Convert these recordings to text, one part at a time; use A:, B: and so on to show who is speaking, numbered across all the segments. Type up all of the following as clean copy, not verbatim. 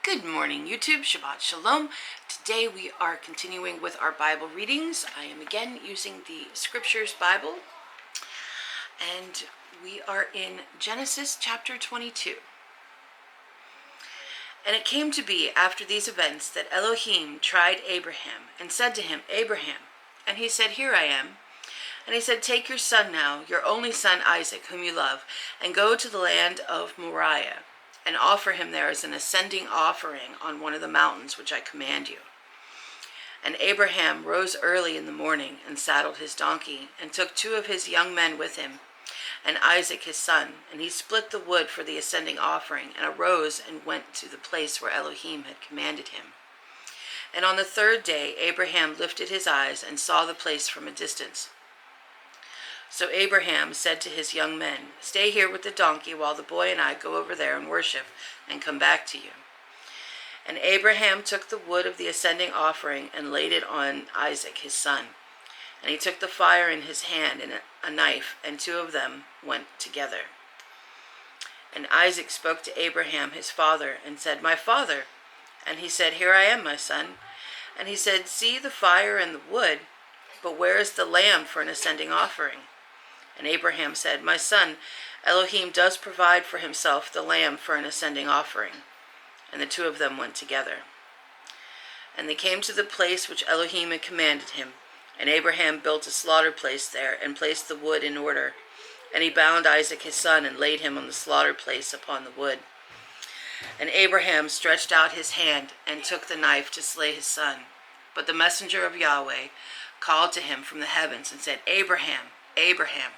A: Good morning, YouTube. Shabbat Shalom. Today we are continuing with our Bible readings. I am again using the Scriptures Bible, and we are in Genesis chapter 22. And it came to be after these events that Elohim tried Abraham and said to him, Abraham. And he said, Here I am. And he said, Take your son now, your only son Isaac, whom you love, and go to the land of Moriah, and offer him there as an ascending offering on one of the mountains which I command you. And Abraham rose early in the morning and saddled his donkey, and took 2 of his young men with him, and Isaac his son. And he split the wood for the ascending offering, and arose and went to the place where Elohim had commanded him. And on the 3rd day Abraham lifted his eyes and saw the place from a distance. So Abraham said to his young men, Stay here with the donkey while the boy and I go over there and worship and come back to you. And Abraham took the wood of the ascending offering and laid it on Isaac his son. And he took the fire in his hand and a knife, and 2 of them went together. And Isaac spoke to Abraham his father and said, My father. And he said, Here I am, my son. And he said, See the fire and the wood, but where is the lamb for an ascending offering? And Abraham said, My son, Elohim does provide for himself the lamb for an ascending offering. And the 2 of them went together. And they came to the place which Elohim had commanded him. And Abraham built a slaughter place there, and placed the wood in order. And he bound Isaac his son, and laid him on the slaughter place upon the wood. And Abraham stretched out his hand, and took the knife to slay his son. But the messenger of Yahweh called to him from the heavens, and said, Abraham, Abraham.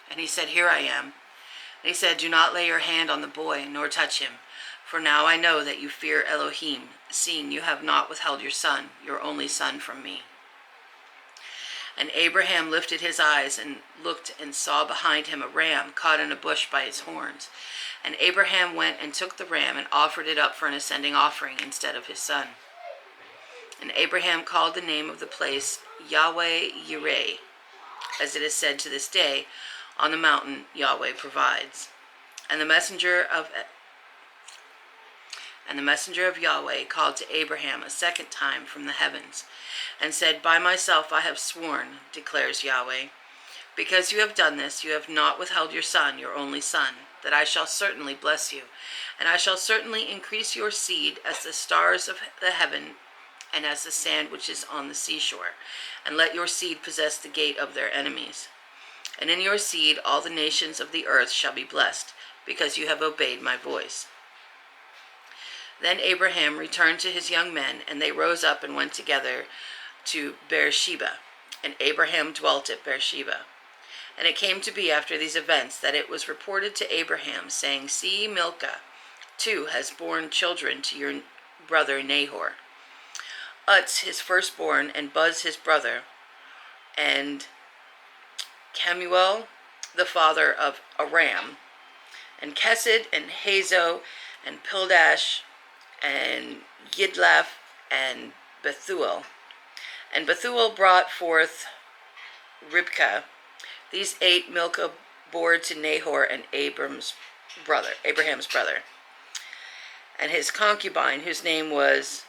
A: And he said, Here I am. And he said, Do not lay your hand on the boy, nor touch him. For now I know that you fear Elohim, seeing you have not withheld your son, your only son, from me. And Abraham lifted his eyes and looked, and saw behind him a ram caught in a bush by its horns. And Abraham went and took the ram and offered it up for an ascending offering instead of his son. And Abraham called the name of the place Yahweh Yireh, as it is said to this day, On the mountain Yahweh provides. And the messenger of Yahweh called to Abraham a second time from the heavens, and said, By myself I have sworn, declares Yahweh, because you have done this, you have not withheld your son, your only son, that I shall certainly bless you, and I shall certainly increase your seed as the stars of the heaven, and as the sand which is on the seashore, and let your seed possess the gate of their enemies. And in your seed all the nations of the earth shall be blessed, because you have obeyed my voice. Then Abraham returned to his young men, and they rose up and went together to Beersheba. And Abraham dwelt at Beersheba. And it came to be after these events that it was reported to Abraham, saying, See, Milcah, too, has borne children to your brother Nahor. Utz his firstborn, and Buz his brother, and Kemuel the father of Aram, and Kesed, and Hazo, and Pildash, and Yidlaph, and Bethuel. And Bethuel brought forth Ribkah. These 8 Milcah bore to Nahor and Abraham's brother, and his concubine, whose name was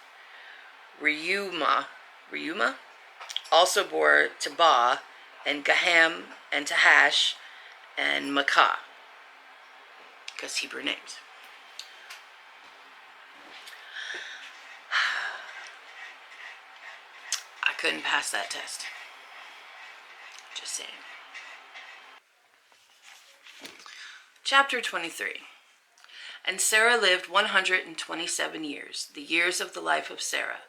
A: Reumah, also bore to Ba, and Gaham, and Tahash, and Makkah, because Hebrew names. I couldn't pass that test. Just saying. Chapter 23. And Sarah lived 127 years, the years of the life of Sarah.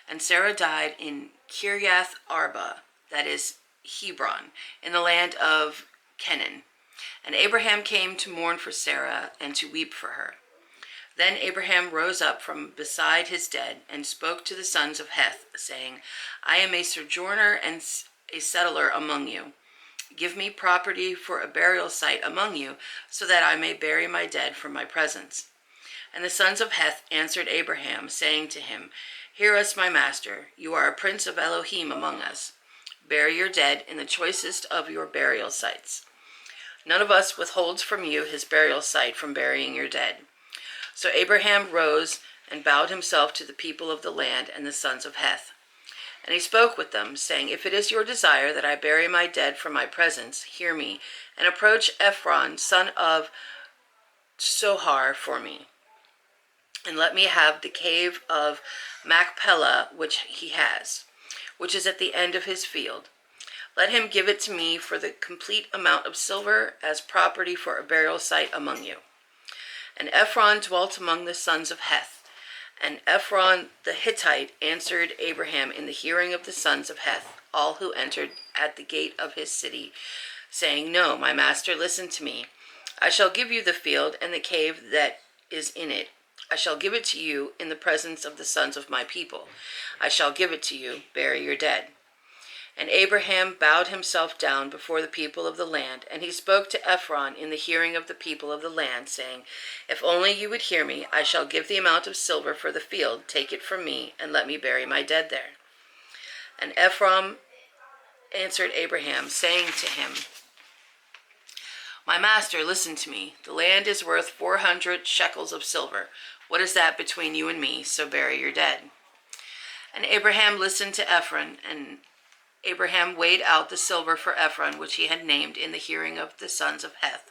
A: And Sarah died in Kiriath Arba, that is Hebron, in the land of Canaan. And Abraham came to mourn for Sarah and to weep for her. Then Abraham rose up from beside his dead and spoke to the sons of Heth, saying, I am a sojourner and a settler among you. Give me property for a burial site among you, so that I may bury my dead from my presence. And the sons of Heth answered Abraham, saying to him, Hear us, my master, you are a prince of Elohim among us. Bury your dead in the choicest of your burial sites. None of us withholds from you his burial site from burying your dead. So Abraham rose and bowed himself to the people of the land and the sons of Heth. And he spoke with them, saying, If it is your desire that I bury my dead from my presence, hear me, and approach Ephron, son of Sohar, for me. And let me have the cave of Machpelah, which he has, which is at the end of his field. Let him give it to me for the complete amount of silver as property for a burial site among you. And Ephron dwelt among the sons of Heth. And Ephron the Hittite answered Abraham in the hearing of the sons of Heth, all who entered at the gate of his city, saying, No, my master, listen to me. I shall give you the field and the cave that is in it. I shall give it to you in the presence of the sons of my people. I shall give it to you. Bury your dead. And Abraham bowed himself down before the people of the land, and he spoke to Ephron in the hearing of the people of the land, saying, If only you would hear me, I shall give the amount of silver for the field. Take it from me, and let me bury my dead there. And Ephron answered Abraham, saying to him, My master, listen to me. The land is worth 400 shekels of silver. What is that between you and me? So bury your dead. And Abraham listened to Ephron, and Abraham weighed out the silver for Ephron, which he had named in the hearing of the sons of Heth,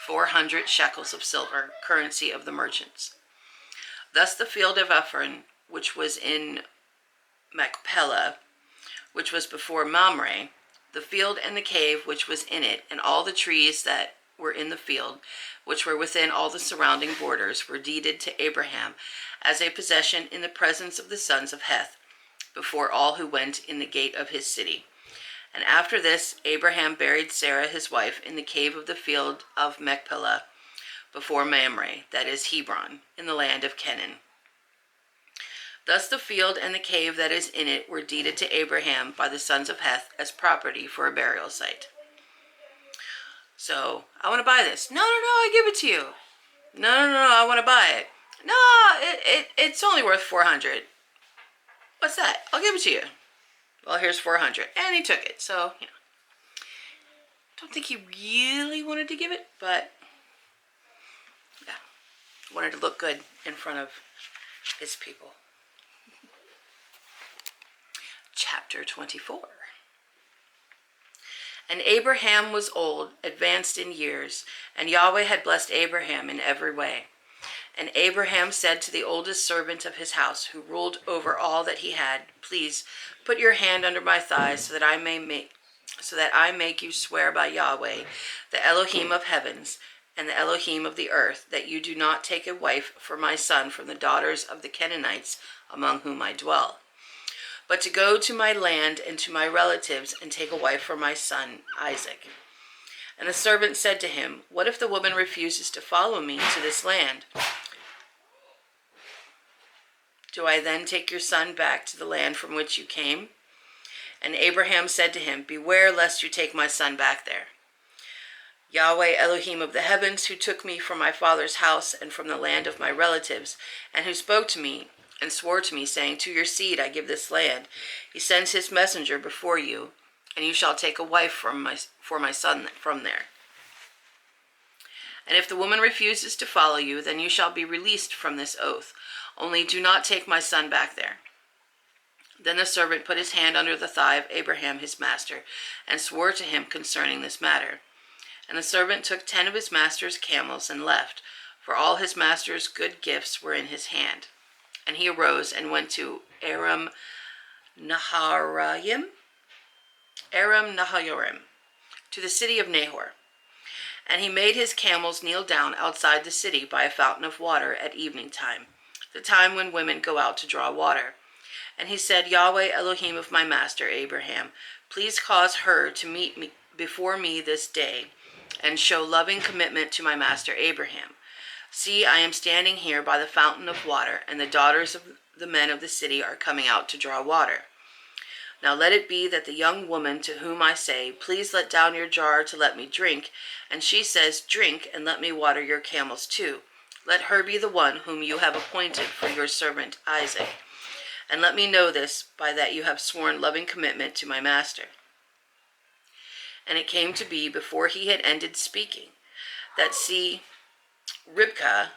A: 400 shekels of silver, currency of the merchants. Thus the field of Ephron, which was in Machpelah, which was before Mamre, the field and the cave which was in it, and all the trees that were in the field, which were within all the surrounding borders, were deeded to Abraham as a possession in the presence of the sons of Heth, before all who went in the gate of his city. And after this, Abraham buried Sarah his wife in the cave of the field of Machpelah, before Mamre, that is Hebron, in the land of Canaan. Thus the field and the cave that is in it were deeded to Abraham by the sons of Heth as property for a burial site. So, I want to buy this. No, I give it to you. No, I want to buy it. No, it's only worth 400. What's that? I'll give it to you. Well, here's 400. And he took it. So, don't think he really wanted to give it, but yeah, wanted to look good in front of his people. Chapter 24. And Abraham was old, advanced in years, and Yahweh had blessed Abraham in every way. And Abraham said to the oldest servant of his house, who ruled over all that he had, Please put your hand under my thighs, so that I make you swear by Yahweh, the Elohim of heavens and the Elohim of the earth, that you do not take a wife for my son from the daughters of the Canaanites among whom I dwell, but to go to my land and to my relatives and take a wife for my son Isaac. And the servant said to him, What if the woman refuses to follow me to this land? Do I then take your son back to the land from which you came? And Abraham said to him, Beware lest you take my son back there. Yahweh Elohim of the heavens, who took me from my father's house and from the land of my relatives, and who spoke to me and swore to me, saying, To your seed I give this land, he sends his messenger before you, and you shall take a wife for my son from there. And if the woman refuses to follow you, then you shall be released from this oath. Only do not take my son back there. Then the servant put his hand under the thigh of Abraham his master, and swore to him concerning this matter. And the servant took 10 of his master's camels and left, for all his master's good gifts were in his hand. And he arose and went to Aram Naharaim, to the city of Nahor. And he made his camels kneel down outside the city by a fountain of water at evening time, the time when women go out to draw water. And he said, Yahweh Elohim of my master Abraham, please cause her to meet me before me this day, and show loving commitment to my master Abraham. See, I am standing here by the fountain of water, and the daughters of the men of the city are coming out to draw water. Now let it be that the young woman to whom I say, Please let down your jar to let me drink, and she says, Drink, and let me water your camels too. Let her be the one whom you have appointed for your servant Isaac. And let me know this by that you have sworn loving commitment to my master. And it came to be, before he had ended speaking, that Ribkah,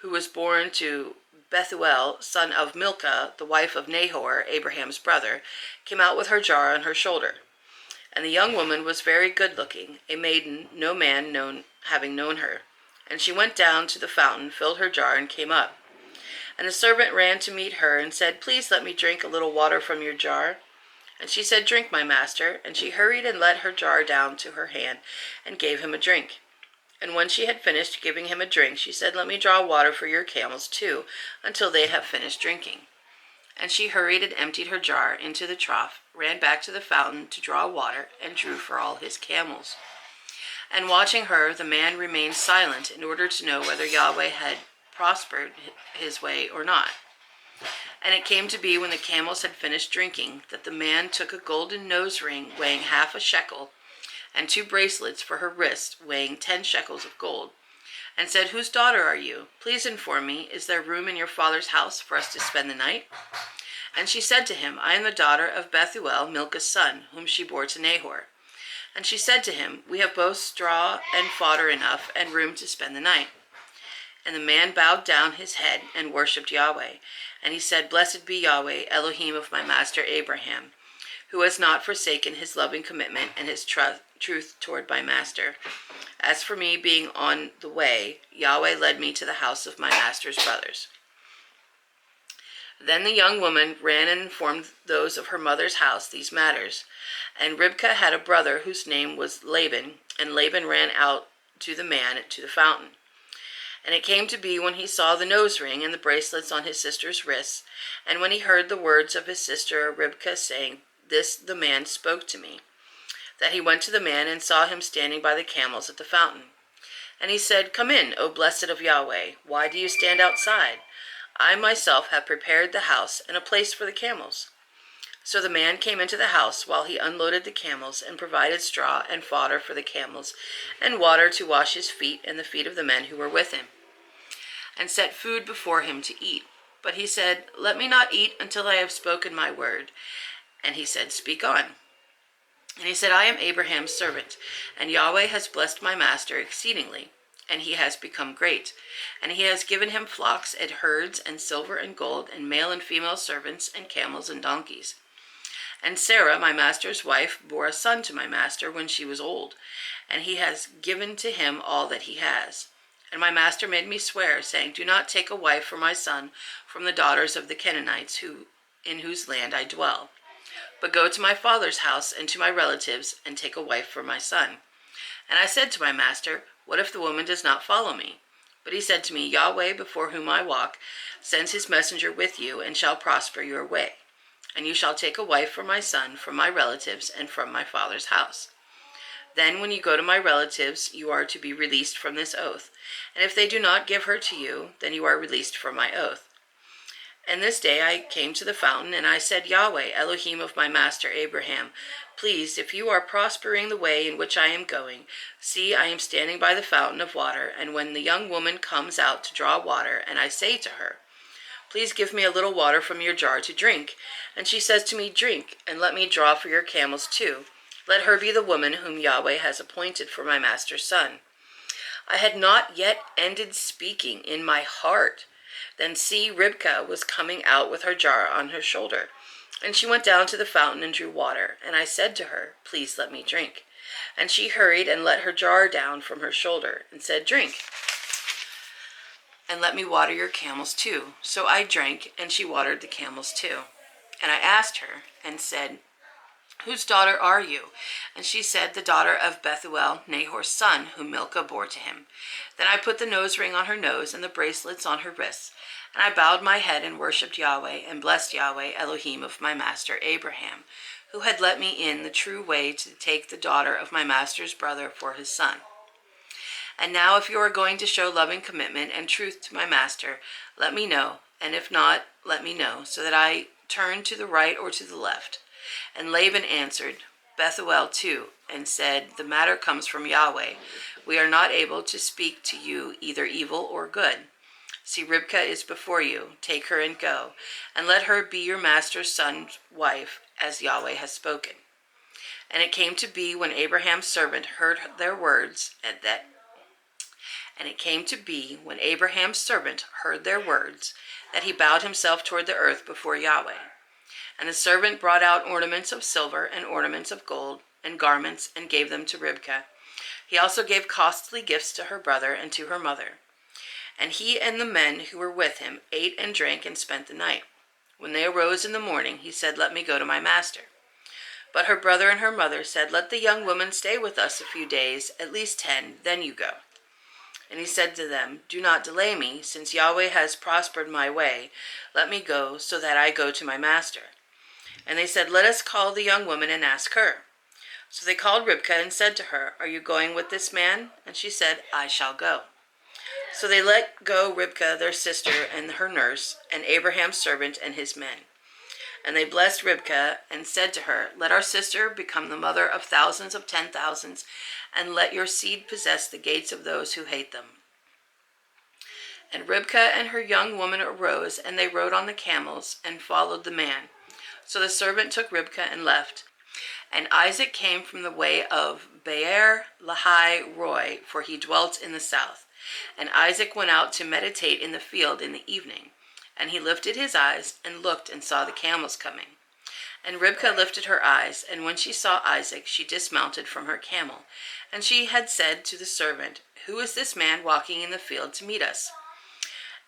A: who was born to Bethuel, son of Milcah, the wife of Nahor, Abraham's brother, came out with her jar on her shoulder. And the young woman was very good-looking, a maiden, no man having known her. And she went down to the fountain, filled her jar, and came up. And the servant ran to meet her and said, "Please let me drink a little water from your jar." And she said, "Drink, my master." And she hurried and let her jar down to her hand and gave him a drink. And when she had finished giving him a drink, she said, "Let me draw water for your camels too, until they have finished drinking." And she hurried and emptied her jar into the trough, ran back to the fountain to draw water, and drew for all his camels. And watching her, the man remained silent in order to know whether Yahweh had prospered his way or not. And it came to be when the camels had finished drinking, that the man took a golden nose ring weighing half a shekel, and 2 bracelets for her wrist weighing 10 shekels of gold, and said, "Whose daughter are you? Please inform me, is there room in your father's house for us to spend the night?" And she said to him, "I am the daughter of Bethuel, Milcah's son, whom she bore to Nahor." And she said to him, "We have both straw and fodder enough, and room to spend the night." And the man bowed down his head and worshipped Yahweh. And he said, "Blessed be Yahweh, Elohim of my master Abraham, who has not forsaken his loving commitment and his truth toward my master. As for me being on the way, Yahweh led me to the house of my master's brothers." Then the young woman ran and informed those of her mother's house these matters. And Ribkah had a brother whose name was Laban, and Laban ran out to the man to the fountain. And it came to be when he saw the nose ring and the bracelets on his sister's wrists, and when he heard the words of his sister Ribkah saying, "This the man spoke to me," that he went to the man and saw him standing by the camels at the fountain. And he said, "Come in, O blessed of Yahweh. Why do you stand outside? I myself have prepared the house and a place for the camels." So the man came into the house while he unloaded the camels and provided straw and fodder for the camels and water to wash his feet and the feet of the men who were with him, and set food before him to eat. But he said, "Let me not eat until I have spoken my word." And he said, "Speak on." And he said, "I am Abraham's servant, and Yahweh has blessed my master exceedingly, and he has become great. And he has given him flocks and herds and silver and gold and male and female servants and camels and donkeys. And Sarah, my master's wife, bore a son to my master when she was old, and he has given to him all that he has. And my master made me swear, saying, 'Do not take a wife for my son from the daughters of the Canaanites in whose land I dwell, but go to my father's house and to my relatives and take a wife for my son.' And I said to my master, 'What if the woman does not follow me?' But he said to me, 'Yahweh, before whom I walk, sends his messenger with you and shall prosper your way. And you shall take a wife for my son from my relatives and from my father's house. Then when you go to my relatives, you are to be released from this oath. And if they do not give her to you, then you are released from my oath.' And this day I came to the fountain, and I said, 'Yahweh, Elohim of my master Abraham, please, if you are prospering the way in which I am going, see, I am standing by the fountain of water, and when the young woman comes out to draw water, and I say to her, "Please give me a little water from your jar to drink," and she says to me, "Drink, and let me draw for your camels too," let her be the woman whom Yahweh has appointed for my master's son." I had not yet ended speaking in my heart. Then see, Ribkah was coming out with her jar on her shoulder, and she went down to the fountain and drew water. And I said to her, "Please let me drink." And she hurried and let her jar down from her shoulder, and said, "Drink, and let me water your camels too." So I drank, and she watered the camels too. And I asked her and said, "Whose daughter are you?" And she said, "The daughter of Bethuel, Nahor's son, whom Milcah bore to him." Then I put the nose ring on her nose and the bracelets on her wrists, and I bowed my head and worshipped Yahweh and blessed Yahweh, Elohim of my master Abraham, who had let me in the true way to take the daughter of my master's brother for his son. And now if you are going to show loving commitment and truth to my master, let me know, and if not, let me know, so that I turn to the right or to the left." And Laban answered, Bethuel too, and said, "The matter comes from Yahweh. We are not able to speak to you either evil or good. See, Ribkah is before you. Take her and go, and let her be your master's son's wife, as Yahweh has spoken." And it came to be when Abraham's servant heard their words, that he bowed himself toward the earth before Yahweh. And the servant brought out ornaments of silver and ornaments of gold and garments and gave them to Ribkah. He also gave costly gifts to her brother and to her mother. And he and the men who were with him ate and drank and spent the night. When they arose in the morning, he said, "Let me go to my master." But her brother and her mother said, "Let the young woman stay with us a few days, at least 10, then you go." And he said to them, "Do not delay me, since Yahweh has prospered my way. Let me go, so that I go to my master." And they said, "Let us call the young woman and ask her." So they called Ribkah and said to her, "Are you going with this man?" And she said, "I shall go." So they let go Ribkah, their sister, and her nurse, and Abraham's servant and his men. And they blessed Ribkah and said to her, "Let our sister become the mother of thousands of 10,000s, and let your seed possess the gates of those who hate them." And Ribkah and her young woman arose, and they rode on the camels and followed the man. So the servant took Ribkah and left. And Isaac came from the way of Beer Lahai Roi, for he dwelt in the south. And Isaac went out to meditate in the field in the evening. And he lifted his eyes and looked and saw the camels coming. And Ribkah lifted her eyes, and when she saw Isaac, she dismounted from her camel. And she had said to the servant, "Who is this man walking in the field to meet us?"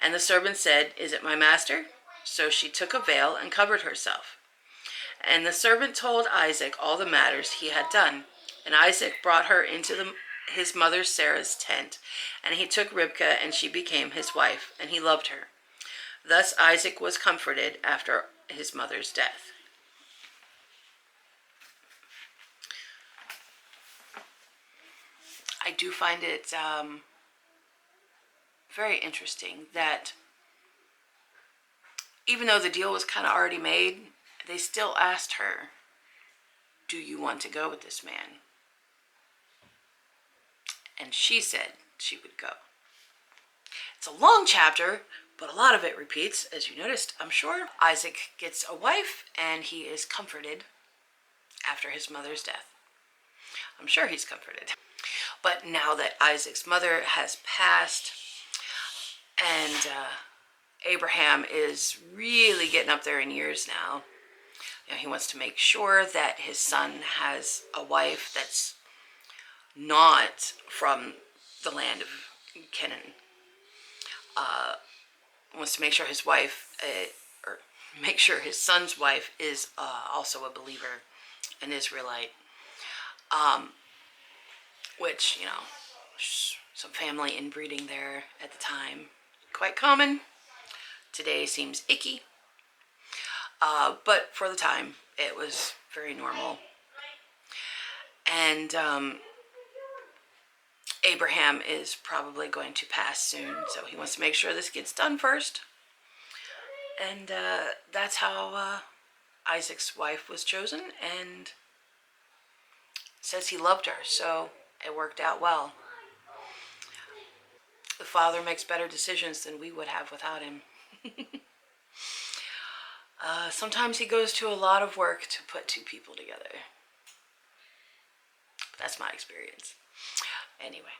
A: And the servant said, "Is it my master?" So she took a veil and covered herself. And the servant told Isaac all the matters he had done. And Isaac brought her into his mother Sarah's tent. And he took Ribkah, and she became his wife, and he loved her. Thus Isaac was comforted after his mother's death. I do find it very interesting that even though the deal was kind of already made, they still asked her, "Do you want to go with this man?" And she said she would go. It's a long chapter, but a lot of it repeats, as you noticed, I'm sure. Isaac gets a wife, and he is comforted after his mother's death. I'm sure he's comforted. But now that Isaac's mother has passed, and Abraham is really getting up there in years now, he wants to make sure that his son has a wife that's not from the land of Canaan. Wants to make sure his wife, or make sure his son's wife is also a believer, an Israelite. Which, some family inbreeding there at the time. Quite common. Today seems icky. But for the time, it was very normal. And Abraham is probably going to pass soon, so he wants to make sure this gets done first. And that's how Isaac's wife was chosen, and says he loved her, so it worked out well. The Father makes better decisions than we would have without him. Sometimes he goes to a lot of work to put two people together. But that's my experience. Anyway,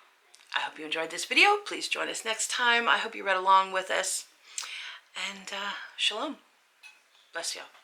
A: I hope you enjoyed this video. Please join us next time. I hope you read along with us. And shalom. Bless y'all.